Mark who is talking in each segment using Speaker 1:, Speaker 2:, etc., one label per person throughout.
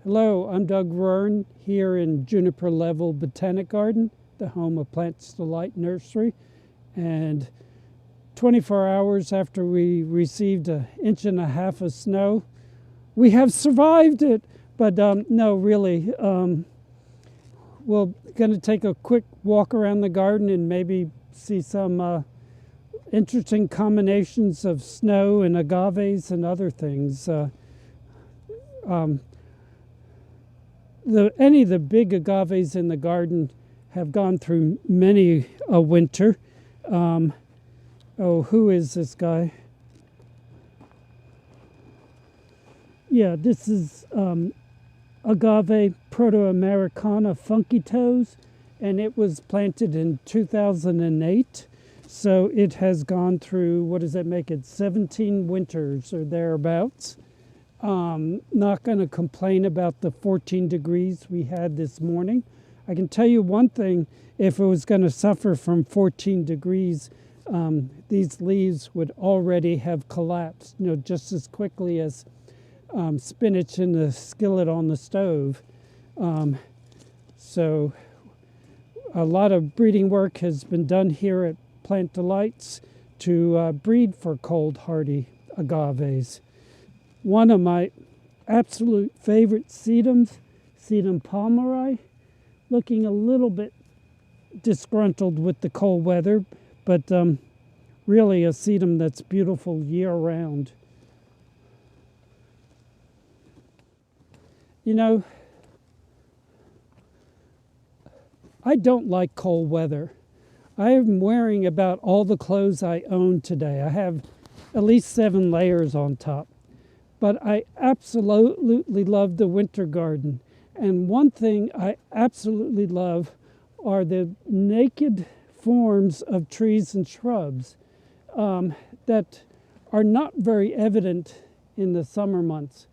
Speaker 1: Hello, I'm Doug Rern here in Juniper Level Botanic Garden, the home of Plants Delights Nursery. And 24 hours after we received 1.5 inches of snow, we have survived it. But no, really, we're going to take a quick walk around the garden and maybe see some interesting combinations of snow and agaves and other things. Any of the big agaves in the garden have gone through many a winter. Who is this guy? Yeah, this is Agave Proto-Americana Funky Toes, and it was planted in 2008. So it has gone through, what does that make it, 17 winters or thereabouts. Not going to complain about the 14 degrees we had this morning. I can tell you one thing, if it was going to suffer from 14 degrees, these leaves would already have collapsed, just as quickly as spinach in the skillet on the stove. So a lot of breeding work has been done here at Plant Delights to breed for cold hardy agaves. One of my absolute favorite sedums, Sedum palmeri, looking a little bit disgruntled with the cold weather, but really a sedum that's beautiful year-round. I don't like cold weather. I am wearing about all the clothes I own today. I have at least 7 layers on top. But I absolutely love the winter garden. And one thing I absolutely love are the naked forms of trees and shrubs that are not very evident in the summer months.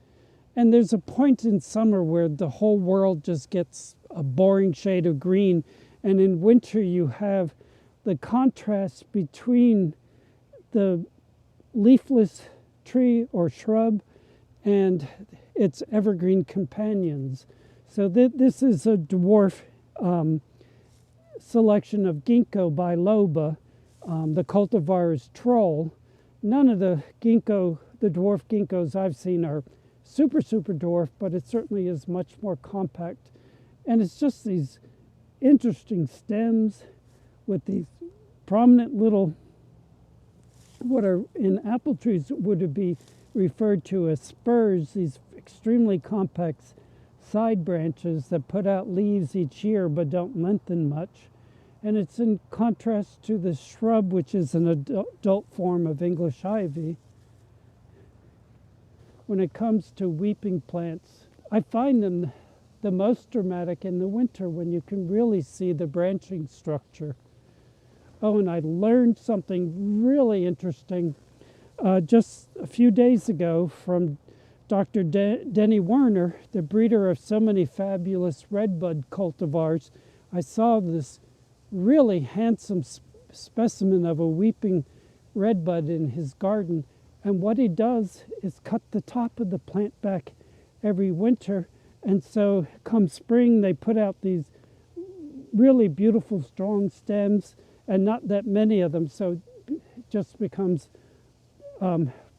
Speaker 1: And there's a point in summer where the whole world just gets a boring shade of green. And in winter you have the contrast between the leafless tree or shrub and its evergreen companions. So this is a dwarf selection of ginkgo biloba. The cultivar is Troll. None of the dwarf ginkgos I've seen are super dwarf, but it certainly is much more compact. And it's just these interesting stems with these prominent little, what are in apple trees would be referred to as spurs, these extremely compact side branches that put out leaves each year but don't lengthen much. And it's in contrast to the shrub, which is an adult form of English ivy. When it comes to weeping plants, I find them the most dramatic in the winter when you can really see the branching structure. Oh, and I learned something really interesting just a few days ago from Dr. Denny Werner, the breeder of so many fabulous redbud cultivars. I saw this really handsome specimen of a weeping redbud in his garden. And what he does is cut the top of the plant back every winter. And so come spring, they put out these really beautiful, strong stems, and not that many of them. So it just becomes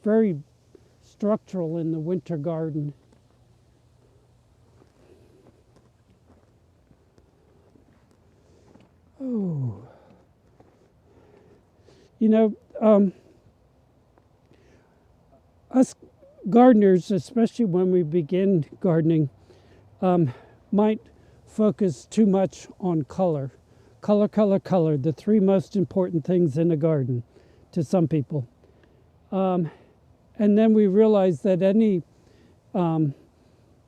Speaker 1: very structural in the winter garden. Oh, us gardeners, especially when we begin gardening, might focus too much on color. Color, the 3 most important things in a garden to some people. And then we realize that any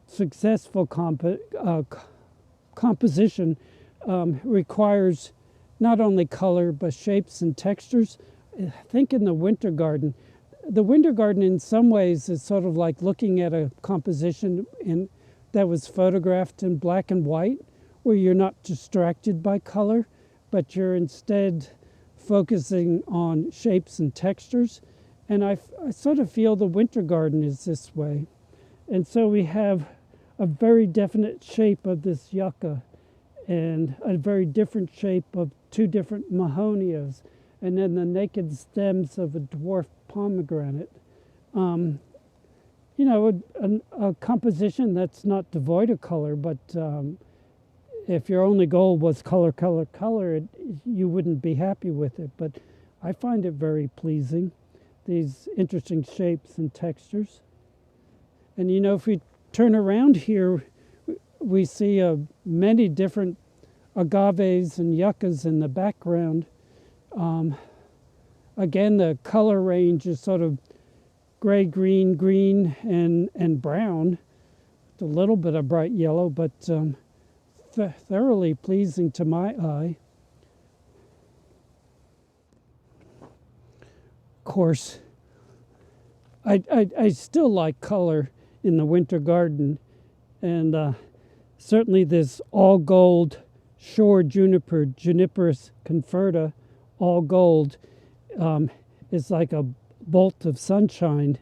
Speaker 1: successful composition requires not only color but shapes and textures. I think in the winter garden in some ways is sort of like looking at a composition that was photographed in black and white, where you're not distracted by color, but you're instead focusing on shapes and textures. And I sort of feel the winter garden is this way. And so we have a very definite shape of this yucca and a very different shape of two different mahonias, and then the naked stems of a dwarf pomegranate. You know, a composition that's not devoid of color, but if your only goal was color, color, color, you wouldn't be happy with it. But I find it very pleasing, these interesting shapes and textures. And you know, if we turn around here, we see many different agaves and yuccas in the background. Again, the color range is sort of gray, green, green, and brown. It's a little bit of bright yellow, but thoroughly pleasing to my eye. Of course, I still like color in the winter garden, and certainly this all gold shore juniper, Juniperus conferta, all gold, is like a bolt of sunshine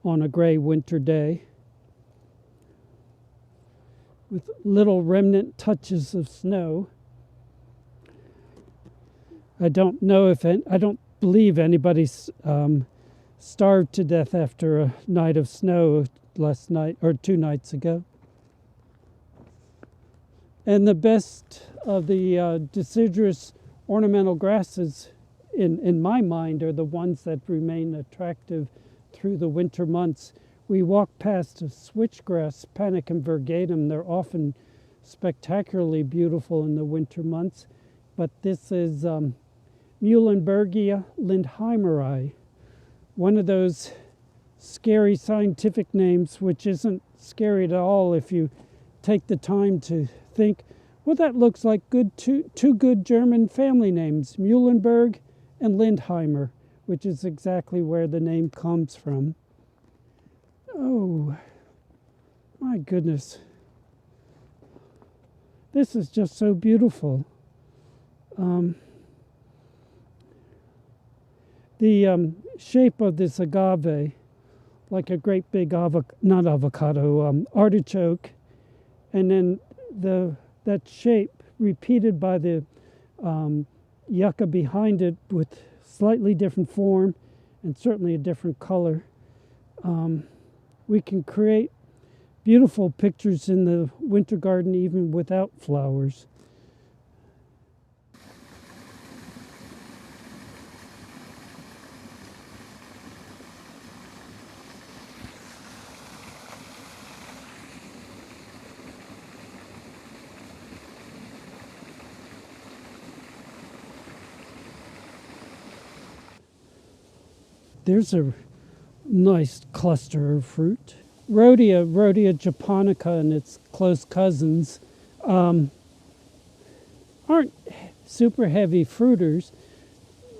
Speaker 1: on a gray winter day, with little remnant touches of snow. I don't believe anybody starved to death after a night of snow last night or 2 nights ago. And the best of the deciduous ornamental grasses, in my mind, are the ones that remain attractive through the winter months. We walk past a switchgrass, Panicum virgatum. They're often spectacularly beautiful in the winter months, but this is Muhlenbergia lindheimeri, one of those scary scientific names, which isn't scary at all if you take the time to think, well, that looks like two good German family names, Muhlenberg and Lindheimer, which is exactly where the name comes from. Oh, my goodness. This is just so beautiful. The shape of this agave, like a great big artichoke, and then that shape repeated by the yucca behind it with slightly different form and certainly a different color. We can create beautiful pictures in the winter garden even without flowers. There's a nice cluster of fruit. Rodia Japanica and its close cousins aren't super heavy fruiters,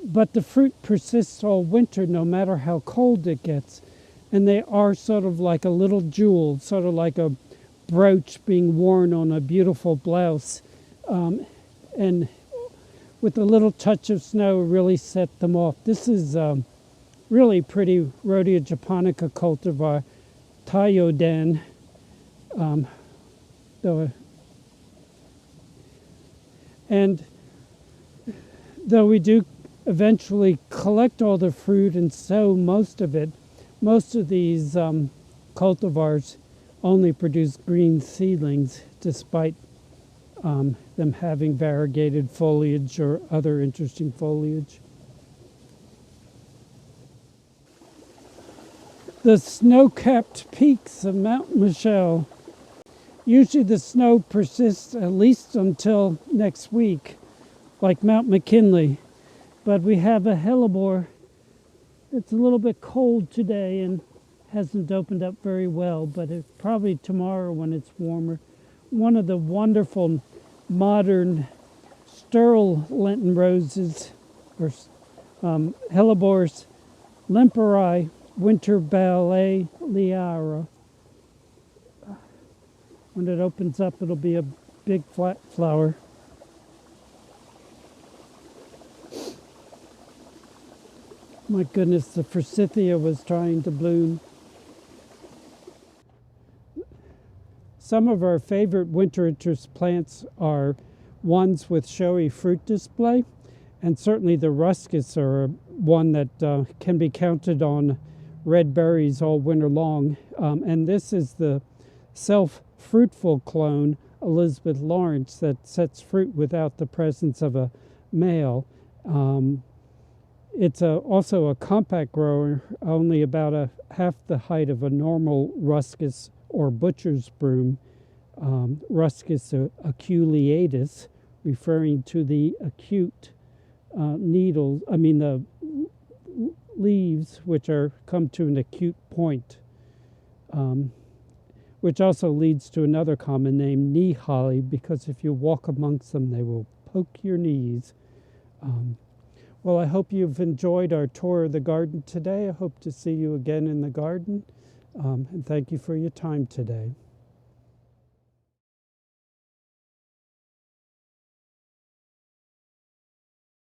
Speaker 1: but the fruit persists all winter no matter how cold it gets. And they are sort of like a little jewel, sort of like a brooch being worn on a beautiful blouse. And with a little touch of snow, really set them off. This is really pretty Rodia Japanica cultivar, Tayodan. And though we do eventually collect all the fruit and sow most of it, most of these cultivars only produce green seedlings, despite them having variegated foliage or other interesting foliage. The snow-capped peaks of Mount Michel. Usually the snow persists at least until next week, like Mount McKinley. But we have a hellebore. It's a little bit cold today and hasn't opened up very well, but it's probably tomorrow when it's warmer. One of the wonderful modern sterile Lenten roses, or hellebores, Lemperi winter ballet liara. When it opens up, it'll be a big flat flower. My goodness, the forsythia was trying to bloom. Some of our favorite winter interest plants are ones with showy fruit display, and certainly the ruscus are one that can be counted on red berries all winter long. And this is the self-fruitful clone, Elizabeth Lawrence, that sets fruit without the presence of a male. It's also a compact grower, only about half the height of a normal ruscus or butcher's broom, Ruscus aculeatus, referring to the acute needles, the leaves, which come to an acute point, which also leads to another common name, knee holly, because if you walk amongst them, they will poke your knees. Well, I hope you've enjoyed our tour of the garden today. I hope to see you again in the garden, and thank you for your time today.